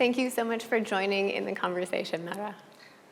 Thank you so much for joining in the conversation, Maura.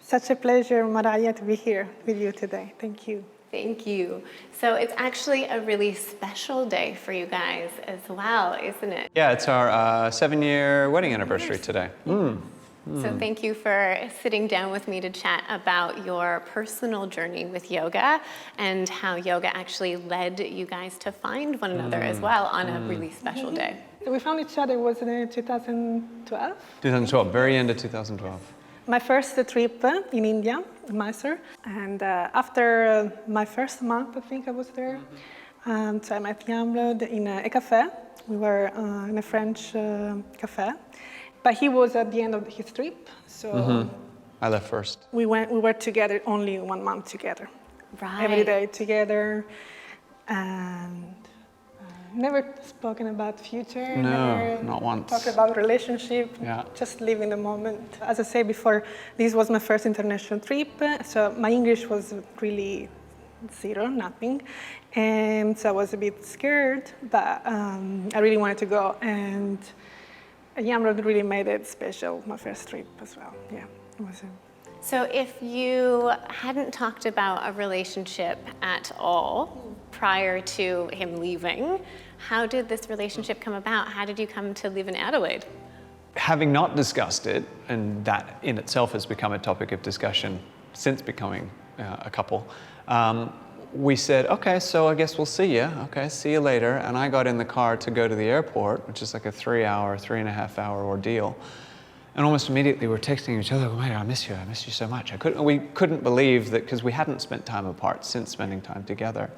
Such a pleasure, Mariah, to be here with you today. Thank you. Thank you. So it's actually a really special day for you guys as well, isn't it? Yeah, it's our 7-year wedding anniversary today. So thank you for sitting down with me to chat about your personal journey with yoga and how yoga actually led you guys to find one another as well on a really special day. We found each other, was in 2012? 2012, very end of 2012. My first trip in India, Mysore. And after my first month, I think I was there, so I met Youngblood in a cafe. We were in a French cafe. But he was at the end of his trip, so I left first. we were together only 1 month together. Right. Every day together, and never spoken about future. No, never not once. Talk about relationship. Yeah. Just live in the moment. As I said before, this was my first international trip, so my English was really zero, nothing, and so I was a bit scared, but I really wanted to go, and Youngblood really made it special, my first trip as well. Yeah, it was. So if you hadn't talked about a relationship at all prior to him leaving, how did this relationship come about? How did you come to live in Adelaide? Having not discussed it, and that in itself has become a topic of discussion since becoming a couple, we said, okay, so I guess we'll see you. Okay, see you later. And I got in the car to go to the airport, which is like a 3.5 hour ordeal. And almost immediately we're texting each other, "Mate, I miss you so much." We couldn't believe that, because we hadn't spent time apart since spending time together.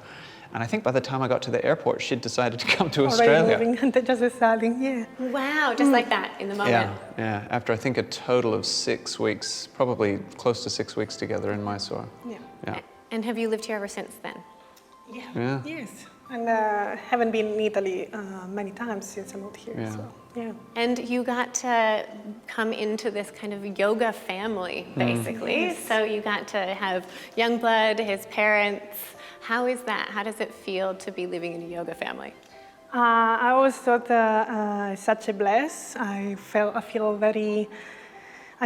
And I think by the time I got to the airport, she'd decided to come to Australia. Already moving, just deciding, yeah. Wow, just like that, in the moment. Yeah. After I think a total of 6 weeks, probably close to 6 weeks together in Mysore. Yeah. And have you lived here ever since then? Yeah. Yes, and haven't been in Italy many times since I moved here. Yeah. So, yeah. And you got to come into this kind of yoga family, basically. Yes. So you got to have Youngblood, his parents. How is that? How does it feel to be living in a yoga family? I always thought it's such a bless. I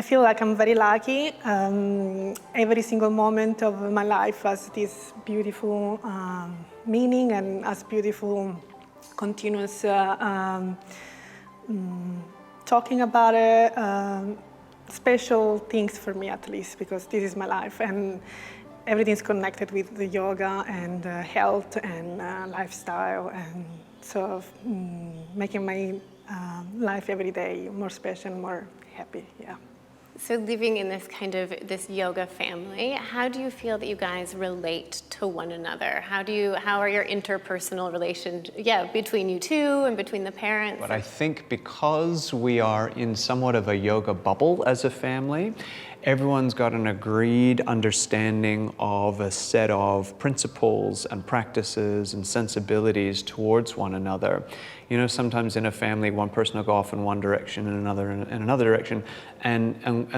feel like I'm very lucky. Every single moment of my life has this beautiful meaning and has beautiful continuous talking about it, special things for me at least, because this is my life and everything's connected with the yoga and health and lifestyle, and sort of making my life every day more special, more happy, yeah. So living in this yoga family, how do you feel that you guys relate to one another? How are your interpersonal relations, between you two and between the parents? But I think because we are in somewhat of a yoga bubble as a family, everyone's got an agreed understanding of a set of principles and practices and sensibilities towards one another. You know, sometimes in a family, one person will go off in one direction and another in another direction, and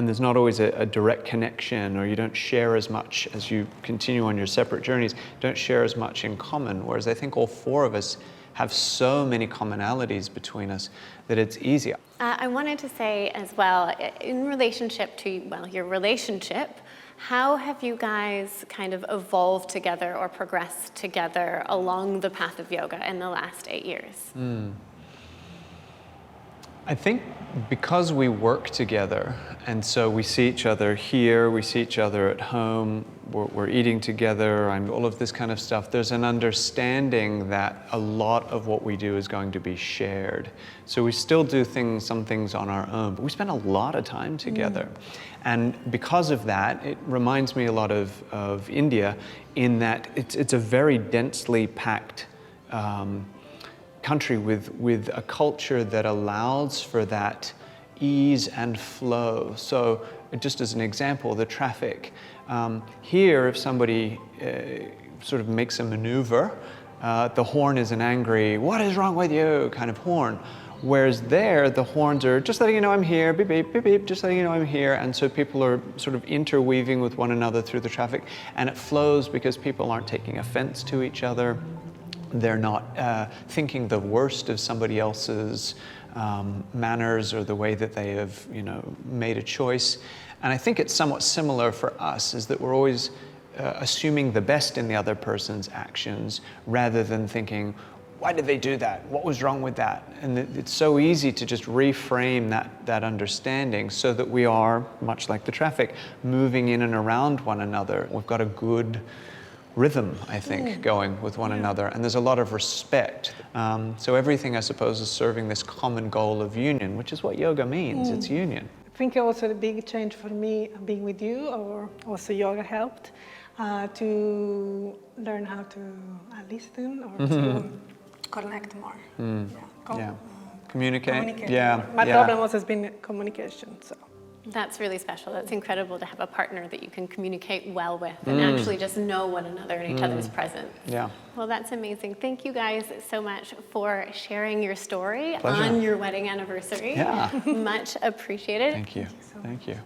there's not always a direct connection, or you don't share as much as you continue on your separate journeys, don't share as much in common, whereas I think all four of us have so many commonalities between us that it's easier. I wanted to say as well, in relationship to, your relationship, how have you guys kind of evolved together or progressed together along the path of yoga in the last 8 years? I think because we work together, and so we see each other here, we see each other at home, we're eating together, all of this kind of stuff, there's an understanding that a lot of what we do is going to be shared. So we still do some things on our own, but we spend a lot of time together. And because of that, it reminds me a lot of India, in that it's a very densely packed country with a culture that allows for that ease and flow. So just as an example, the traffic. Here, if somebody sort of makes a maneuver, the horn is an angry, "What is wrong with you?" kind of horn. Whereas there, the horns are just letting you know I'm here, beep, beep, beep, beep, just letting you know I'm here. And so people are sort of interweaving with one another through the traffic. And it flows because people aren't taking offense to each other. They're not thinking the worst of somebody else's manners or the way that they have, made a choice. And I think it's somewhat similar for us, is that we're always assuming the best in the other person's actions rather than thinking, why did they do that? What was wrong with that? And it's so easy to just reframe that understanding so that we are, much like the traffic, moving in and around one another. We've got a good rhythm, I think, going with one another, and there's a lot of respect. So everything, I suppose, is serving this common goal of union, which is what yoga means. It's union. I think also the big change for me being with you, or also yoga helped to learn how to listen or to connect more. Communicate. My problem also has been communication. So That's really special. That's incredible to have a partner that you can communicate well with and actually just know one another and each other's presence. Yeah. Well, that's amazing. Thank you guys so much for sharing your story Pleasure. on your wedding anniversary. Yeah. Much appreciated. Thank you. Thank you.